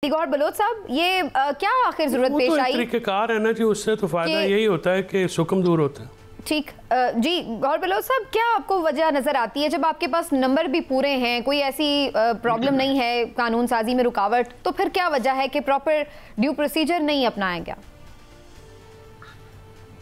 गौर Bloch साहब, ये क्या आखिर जरूरत पेश आई? तरीक़ेकार है ना जी, उससे तो फायदा यही होता है कि सुकम दूर होता है। ठीक जी गौर बलोच साहब, क्या आपको वजह नजर आती है जब आपके पास नंबर भी पूरे हैं, कोई ऐसी प्रॉब्लम नहीं है कानून साजी में रुकावट, तो फिर क्या वजह है कि प्रॉपर ड्यू प्रोसीजर नहीं अपनाया गया?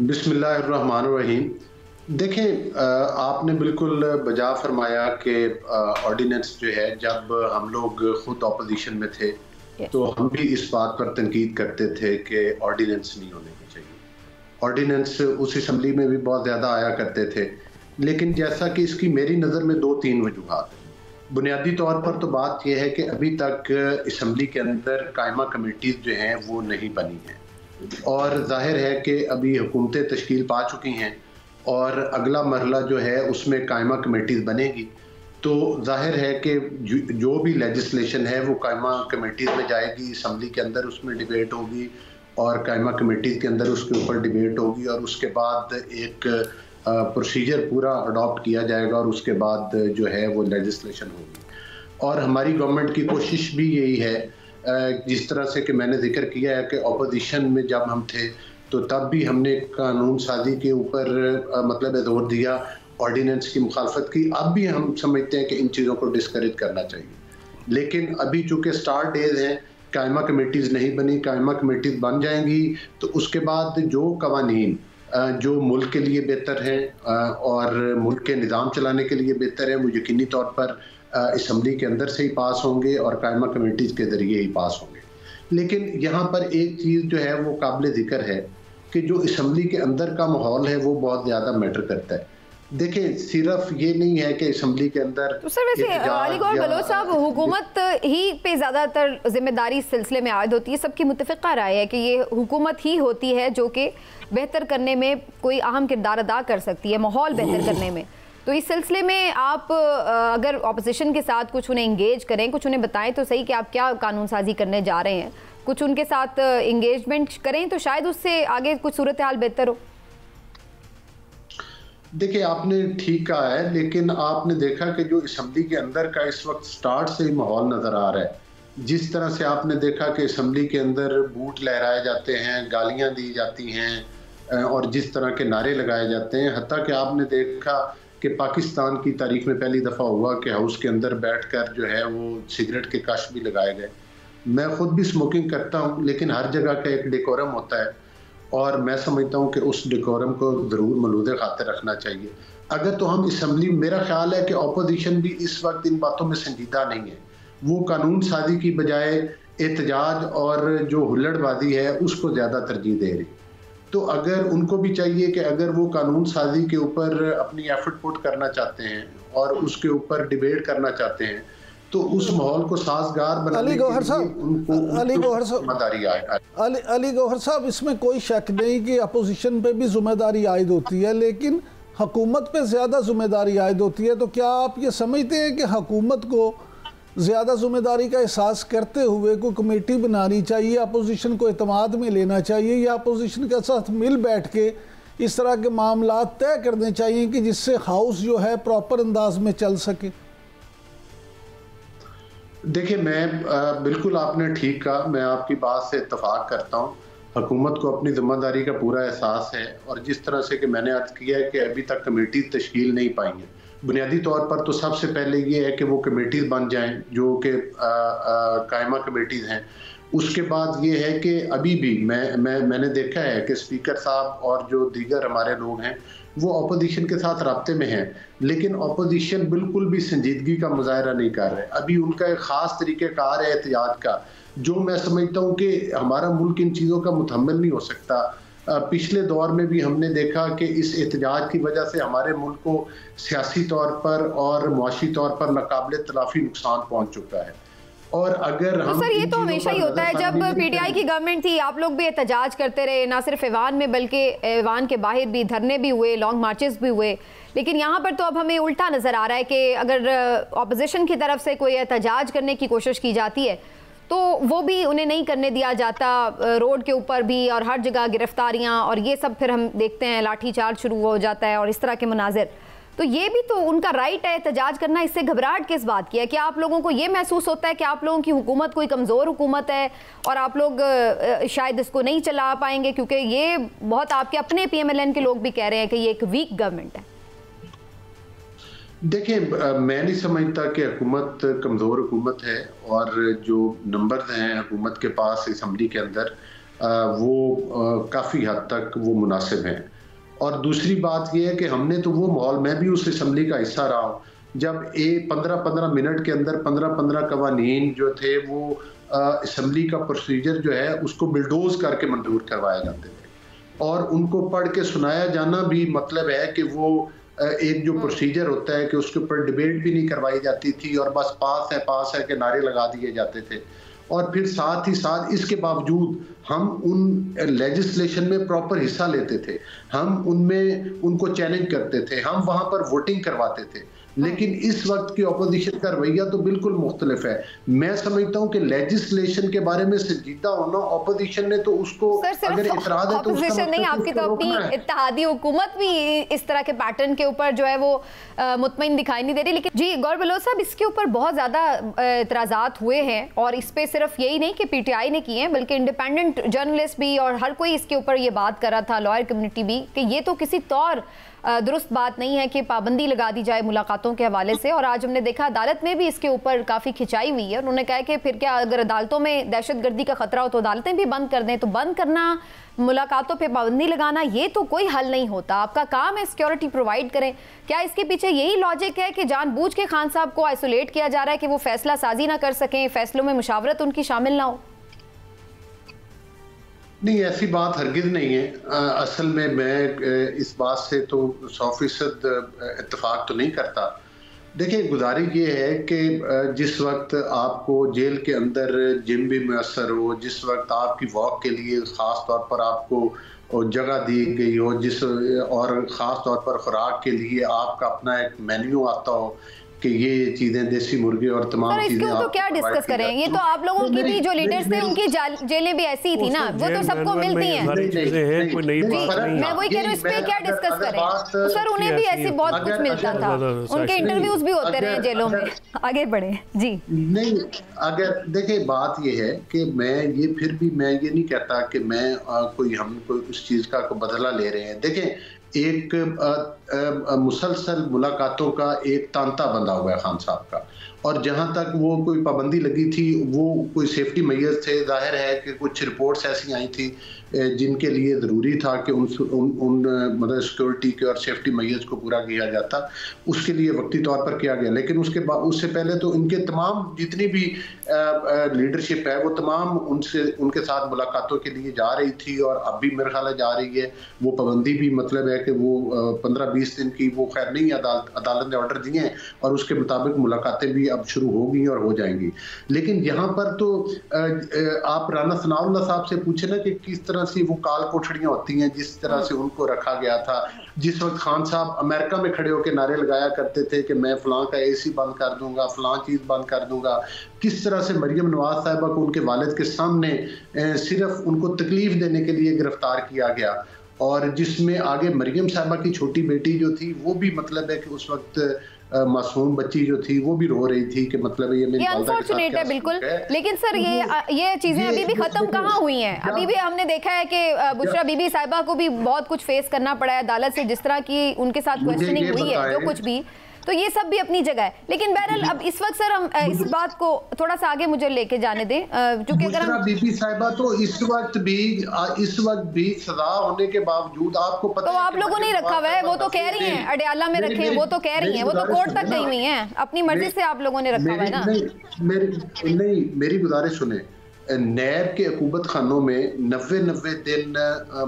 बिस्मिल्लाहिर्रहमानिर्रहीम। देखें, आपने बिल्कुल बजा फरमाया कि ऑर्डिनेंस जो है, जब हम लोग खुद ऑपोजिशन में थे तो हम भी इस बात पर तनकीद करते थे कि ऑर्डिनेंस नहीं होने की चाहिए। ऑर्डिनेंस उस असम्बली में भी बहुत ज़्यादा आया करते थे, लेकिन जैसा कि इसकी मेरी नज़र में 2-3 वजूहात हैं। बुनियादी तौर पर तो बात यह है कि अभी तक असम्बली के अंदर कायमा कमेटीज़ जो हैं वो नहीं बनी हैं, और जाहिर है कि अभी हुकूमतें तश्कील पा चुकी हैं और अगला मरहला जो है उसमें कायमा कमेटीज़ बनेगी, तो जाहिर है कि जो भी लेजिस्लेशन है वो कायमा कमेटीज़ में जाएगी, असम्बली के अंदर उसमें डिबेट होगी और कायमा कमेटीज़ के अंदर उसके ऊपर डिबेट होगी, और उसके बाद एक प्रोसीजर पूरा अडॉप्ट किया जाएगा और उसके बाद जो है वो लेजिस्लेशन होगी। और हमारी गवर्नमेंट की कोशिश भी यही है, जिस तरह से कि मैंने जिक्र किया है कि अपोजिशन में जब हम थे तो तब भी हमने कानून साजी के ऊपर मतलब जोर दिया, ऑर्डिनेंस की मुखालफत की। अब भी हम समझते हैं कि इन चीज़ों को डिस्करेज करना चाहिए, लेकिन अभी चूँकि स्टार्ट डेज हैं, कायमा कमेटीज़ नहीं बनी, कायमा कमेटीज़ बन जाएंगी तो उसके बाद जो कवानीन जो मुल्क के लिए बेहतर हैं और मुल्क के निज़ाम चलाने के लिए बेहतर है, वो यकीनी तौर पर असम्बली के अंदर से ही पास होंगे और कायमा कमेटीज़ के ज़रिए ही पास होंगे। लेकिन यहाँ पर एक चीज़ जो है वो काबिल ज़िक्र है कि जो असम्बली के अंदर का माहौल है वो बहुत ज़्यादा मैटर करता है। देखिए, सिर्फ ये नहीं है कि असम्बली के अंदर तो सर वैसे अलीगौर बलोच साहब, हुकूमत ही पे ज़्यादातर जिम्मेदारी इस सिलसिले में आयद होती है। सबकी मुत्तफ़िक़ा राय है कि ये हुकूमत ही होती है जो कि बेहतर करने में कोई अहम किरदार अदा कर सकती है, माहौल बेहतर करने में। तो इस सिलसिले में आप अगर ऑपोजिशन के साथ कुछ उन्हें इंगेज करें, कुछ उन्हें बताएं तो सही कि आप क्या कानून साजी करने जा रहे हैं, कुछ उनके साथ इंगेजमेंट करें तो शायद उससे आगे कुछ सूरत हाल बेहतर हो। देखिए, आपने ठीक कहा है, लेकिन आपने देखा कि जो असम्बली के अंदर का इस वक्त स्टार्ट से ही माहौल नज़र आ रहा है, जिस तरह से आपने देखा कि असम्बली के अंदर बूट लहराए जाते हैं, गालियां दी जाती हैं और जिस तरह के नारे लगाए जाते हैं, हत्ता कि आपने देखा कि पाकिस्तान की तारीख में पहली दफ़ा हुआ कि हाउस के अंदर बैठकर जो है वो सिगरेट के कश भी लगाए गए। मैं खुद भी स्मोकिंग करता हूँ, लेकिन हर जगह का एक डेकोरम होता है और मैं समझता हूँ कि उस डेकोरम को ज़रूर मलूदे खातिर रखना चाहिए। अगर तो हम असम्बली, मेरा ख्याल है कि अपोजिशन भी इस वक्त इन बातों में संजीदा नहीं है, वो कानून साजी की बजाय एहतजाज और जो हुल्लड़बाजी है उसको ज़्यादा तरजीह दे रही। तो अगर उनको भी चाहिए कि अगर वो कानून साजी के ऊपर अपनी एफर्ट पुट करना चाहते हैं और उसके ऊपर डिबेट करना चाहते हैं, तो उस माहौल को साजगार बनाने के लिए उनको अली गौहर साहब, इसमें कोई शक नहीं कि अपोजिशन पे भी जिम्मेदारी आयद होती है, लेकिन हुकूमत पे ज़्यादा जिम्मेदारी आयद होती है। तो क्या आप ये समझते हैं कि हुकूमत को ज़्यादा जिम्मेदारी का एहसास करते हुए कोई कमेटी बनानी चाहिए, अपोजिशन को एतमाद में लेना चाहिए, या अपोजिशन के साथ मिल बैठ के इस तरह के मामला तय करने चाहिए कि जिससे हाउस जो है प्रॉपर अंदाज में चल सके? देखिए, मैं बिल्कुल आपने ठीक कहा, मैं आपकी बात से इत्तफाक करता हूँ। हुकूमत को अपनी जिम्मेदारी का पूरा एहसास है, और जिस तरह से कि मैंने अर्ज़ किया है कि अभी तक कमेटी तश्कील नहीं पाई है, बुनियादी तौर पर तो सबसे पहले ये है कि वो कमेटीज़ बन जाएं जो कि कायमा कमेटीज़ हैं। उसके बाद ये है कि अभी भी मैंने देखा है कि स्पीकर साहब और जो दीगर हमारे लोग हैं वो अपोजिशन के साथ राब्ते में हैं, लेकिन अपोजिशन बिल्कुल भी संजीदगी का मुजाहरा नहीं कर रहे। अभी उनका एक ख़ास तरीक़ेकार है एहतियात का, जो मैं समझता हूँ कि हमारा मुल्क इन चीज़ों का मुतहम्मिल नहीं हो सकता। पिछले दौर में भी हमने देखा कि इस एहतजाज की वजह से हमारे मुल्क को सियासी तौर पर और मुआशी तौर पर नाकाबिले तलाफी नुकसान पहुँच चुका है। और अगर हम सर, ये तो हमेशा ही होता है, जब पीटीआई की गवर्नमेंट थी आप लोग भी एहतजाज करते रहे, ना सिर्फ ऐवान में बल्कि ऐवान के बाहर भी धरने भी हुए, लॉन्ग मार्चेस भी हुए। लेकिन यहाँ पर तो अब हमें उल्टा नज़र आ रहा है कि अगर अपोजिशन की तरफ से कोई एहतजाज करने की कोशिश की जाती है तो वो भी उन्हें नहीं करने दिया जाता, रोड के ऊपर भी और हर जगह गिरफ्तारियाँ, और ये सब फिर हम देखते हैं लाठी चार्ज शुरू हो जाता है और इस तरह के मनाजिर। तो ये भी तो उनका राइट है एहतजाज करना। इससे घबराहट किस बात की है? क्या आप लोगों को ये महसूस होता है कि आप लोगों की हुकूमत कोई कमज़ोर हुकूमत है और आप लोग शायद इसको नहीं चला पाएंगे? क्योंकि ये बहुत आपके अपने PMLN के लोग भी कह रहे हैं कि ये एक वीक गवर्नमेंट है। देखिए, मैं नहीं समझता कि हुकूमत कमज़ोर हुकूमत है, और जो नंबर हैं हुकूमत के पास असम्बली के अंदर वो काफ़ी हद तक वो मुनासिब हैं। और दूसरी बात यह है कि हमने तो वो माहौल, मैं भी उस असम्बली का हिस्सा रहा हूँ, जब 15-15 मिनट के अंदर 15-15 कवानीन जो थे वो असम्बली का प्रोसीजर जो है उसको बिल्डोज करके मंजूर करवाए जाते थे, और उनको पढ़ के सुनाया जाना भी मतलब है कि वो एक जो प्रोसीजर होता है कि उसके ऊपर डिबेट भी नहीं करवाई जाती थी, और बस पास है के नारे लगा दिए जाते थे। और फिर साथ ही साथ इसके बावजूद हम उन लेजिस्लेशन में प्रॉपर हिस्सा लेते थे, हम उनमें उनको चैलेंज करते थे, हम वहां पर वोटिंग करवाते थे। लेकिन इस वक्त की अपोजिशन का रवैया तो बिल्कुल मुख्तलिफ है। मैं समझता हूं कि लेजिस्लेशन के बारे में संजीदा होना, अपोजिशन ने तो उसको अगर इतराज है तो अपोजिशन नहीं, आपकी तो अपनी इत्तेहादी हुकूमत भी इस तरह के पैटर्न के ऊपर जो है वो मुतमईन दिखाई नहीं दे रही। लेकिन जी गौर बलोच साहब, इसके ऊपर बहुत ज़्यादा इतराज़ात हुए हैं, और इस पर सिर्फ यही नहीं कि PTI ने किए हैं बल्कि इंडिपेंडेंट जर्नलिस्ट भी और हर कोई इसके ऊपर ये बात कर रहा था, लॉयर कम्युनिटी भी, कि ये तो किसी तौर दुरुस्त बात नहीं है कि पाबंदी लगा दी जाए मुलाकातों के हवाले से। और आज हमने देखा अदालत में भी इसके ऊपर काफ़ी खिंचाई हुई है। उन्होंने कहा कि फिर क्या, अगर अदालतों में दहशतगर्दी का खतरा हो तो अदालतें भी बंद कर दें। तो बंद करना, मुलाकातों पे पाबंदी लगाना, ये तो कोई हल नहीं होता। आपका काम है सिक्योरिटी प्रोवाइड करें। क्या इसके पीछे यही लॉजिक है कि जानबूझ के खान साहब को आइसोलेट किया जा रहा है कि वो फैसला साजी ना कर सकें, फैसलों में मुशावरत उनकी शामिल ना हो? नहीं, ऐसी बात हरगिज नहीं है। असल में मैं इस बात से तो 100% इत्तेफाक तो नहीं करता। देखिए, गुजारिश ये है कि जिस वक्त आपको जेल के अंदर जिम भी मैसर हो, जिस वक्त आपकी वॉक के लिए ख़ास तौर पर आपको जगह दी गई हो, और ख़ास तौर पर खुराक के लिए आपका अपना एक मेन्यू आता हो कि ये चीजें देसी मुर्गे और तमाम चीजें, तो क्या डिस्कस करें? ये तो आप लोगों की भी जो लीडर्स थे उनकी जेलें भी ऐसी ही थी ना, वो तो सबको मिलती हैं। मैं वही कह रही हूँ, इस पे क्या डिस्कस करें? सर, उन्हें भी ऐसी बहुत कुछ मिलता था, उनके इंटरव्यूज भी होते रहे जेलों में। आगे बढ़े जी। नहीं, अगर देखिए, बात ये है कि मैं ये नहीं कहता कि हम कोई उस चीज का बदला ले रहे हैं। देखें, एक मुसलसल मुलाकातों का एक तांता बंधा हुआ है खान साहब का, और जहां तक वो कोई पाबंदी लगी थी वो कोई सेफ्टी मेजर्स थे। जाहिर है कि कुछ रिपोर्ट्स ऐसी आई थी जिनके लिए ज़रूरी था कि उन मतलब सिक्योरिटी के और सेफ्टी मेजर्स को पूरा किया जाता, उसके लिए वक्ती तौर पर किया गया। लेकिन उससे पहले तो इनके तमाम जितनी भी लीडरशिप है वो तमाम उनके साथ मुलाकातों के लिए जा रही थी, और अब भी मेरे ख्याल है जा रही है। वो पाबंदी भी मतलब है कि वो 15-20 दिन की, वो खैर नहीं, अदालत ने ऑर्डर दिए हैं और उसके मुताबिक मुलाकातें भी अब शुरू होगी और हो जाएंगी। लेकिन यहाँ पर तो आप राना सनाउल्लाह साहब से पूछे ना कि किस तरह से वो काल कोठड़ियां होती हैं, जिस तरह से उनको रखा गया था। जिस वक्त खान साहब अमेरिका में खड़े होकर नारे लगाया करते थे कि मैं फलां का AC बंद कर दूंगा, फलां चीज बंद कर दूंगा, किस तरह से मरियम नवाज साहिबा को उनके वालिद के सामने सिर्फ उनको तकलीफ देने के लिए गिरफ्तार किया गया, और जिसमें आगे मरियम साहिबा की छोटी बेटी जो थी वो भी मतलब है कि उस वक्त मासूम बच्ची जो थी वो भी रो रही थी कि मतलब ये मेरी अनफॉर्चुनेट है बिल्कुल। लेकिन सर ये चीजें अभी भी खत्म कहाँ हुई हैं? अभी भी हमने देखा है कि बुशरा बीबी साहिबा को भी बहुत कुछ फेस करना पड़ा है अदालत से, जिस तरह की उनके साथ क्वेश्चनिंग हुई है, जो कुछ भी, तो ये सब भी अपनी जगह है। लेकिन बहरहाल अब इस वक्त सर हम इस बात को थोड़ा सा आगे मुझे लेके जाने दें, क्योंकि अगर हम बीबी साहिबा तो इस वक्त भी सजा होने के बावजूद आपको पता तो आप लोगों ने रखा हुआ है, वो तो कह रही हैं अडयाला में रखे, वो तो कह रही हैं, वो तो कोर्ट तक गई हुई हैं, अपनी मर्जी से आप लोगों ने रखा हुआ है ना। मेरी गुजारिश सुने, नैब के अकूबत खानों में 90 दिन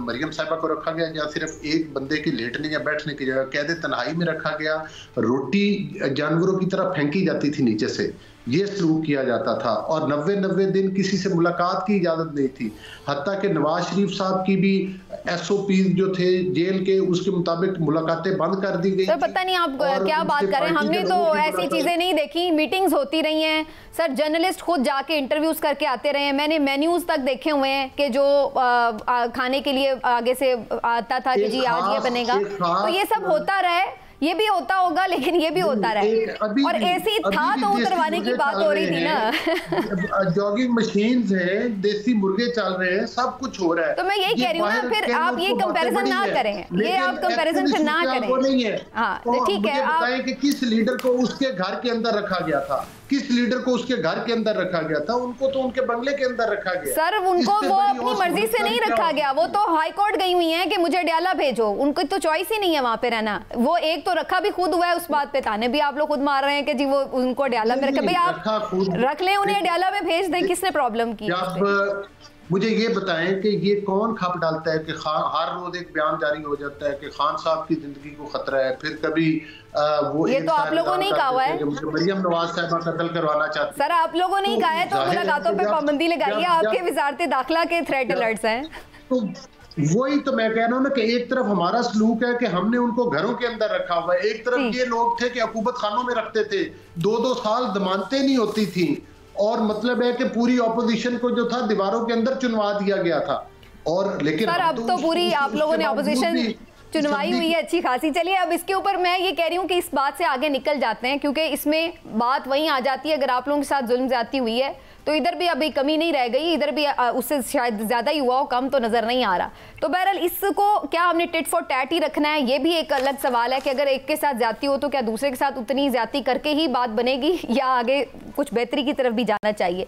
मरियम साहिबा को रखा गया, या सिर्फ एक बंदे की लेटने या बैठने की जगह कैद तन्हाई में रखा गया, रोटी जानवरों की तरह फेंकी जाती थी नीचे से, ये सलूक किया जाता था, और 90 दिन किसी से मुलाकात की इजाजत नहीं थी। हत्ता कि नवाज शरीफ साहब की भी SOP जो थे जेल के, उसके मुताबिक मुलाकातें बंद कर दी गई। सर पता नहीं आप क्या बात कर रहे हैं, हमने तो ऐसी चीजें नहीं देखी। मीटिंग्स होती रही हैं सर, जर्नलिस्ट खुद जाके इंटरव्यूज करके आते रहे हैं, मैंने मेन्यूज तक देखे हुए हैं कि जो खाने के लिए आगे से आता था कि जी आज ये बनेगा, तो ये सब होता रहा है। ये भी होता होगा, लेकिन ये भी होता रहा। और ऐसी था तो उतरवाने की बात हो रही थी ना। जॉगिंग मशीन्स हैं, देसी मुर्गे चल रहे हैं, सब कुछ हो रहा है। तो मैं यही कह रही हूँ ना, फिर आप ये कंपैरिजन ना करें, ये आप कंपैरिजन फिर ना करें। वो नहीं है। हाँ तो ठीक है, आप बताएं कि किस लीडर को उसके घर के अंदर रखा गया था, किस लीडर को उसके घर के अंदर रखा गया था? उनको तो उनके बंगले के अंदर रखा गया। सर उनको वो अपनी मर्जी से नहीं रखा गया, वो तो हाई कोर्ट गई हुई हैं कि मुझे डयाला भेजो, उनको तो चॉइस ही नहीं है वहां पे रहना। वो एक तो रखा भी खुद हुआ है, उस बात पे ताने भी आप लोग खुद मार रहे हैं कि जी वो उनको डयाला में रखे। भाई आप रख लें, उन्हें डयाला में भेज दें, किसने प्रॉब्लम की? मुझे ये बताएं कि ये कौन खप डालता है कि हर रोज एक बयान जारी हो जाता है कि खान साहब की जिंदगी को खतरा है, फिर कभी वो ये तो आप लोगों ने ही कहा हुआ है, मरियम नवाज साहिबा कत्ल करवाना चाहती। सर आप लोगों ने ही कहा है, तो मुलाकातों पे पाबंदी लगाइए, आपके वजारत दाखिला के थ्रेट अलर्ट्स हैं। तो वही तो मैं कह रहा हूँ ना कि एक तरफ हमारा सलूक है कि हमने उनको घरों के अंदर रखा हुआ है, एक तरफ ये लोग थे कि हुकूमत खानों में रखते थे, 2-2 साल जमानतें नहीं होती थी, और मतलब है कि पूरी ऑपोजिशन को जो था दीवारों के अंदर चुनवा दिया गया था। और लेकिन सर अब तो पूरी आप लोगों ने ऑपोजिशन चुनवाई हुई है अच्छी खासी। चलिए अब इसके ऊपर मैं ये कह रही हूँ कि इस बात से आगे निकल जाते हैं, क्योंकि इसमें बात वहीं आ जाती है, अगर आप लोगों के साथ जुल्म ज्यादती हुई है तो इधर भी अभी कमी नहीं रह गई, इधर भी उससे शायद ज्यादा ही हुआ हो, कम तो नजर नहीं आ रहा। तो बहरहाल इसको क्या हमने टिट फॉर टैट ही रखना है, ये भी एक अलग सवाल है कि अगर एक के साथ ज्यादती हो तो क्या दूसरे के साथ उतनी ज्यादती करके ही बात बनेगी, या आगे कुछ बेहतरी की तरफ भी जाना चाहिए।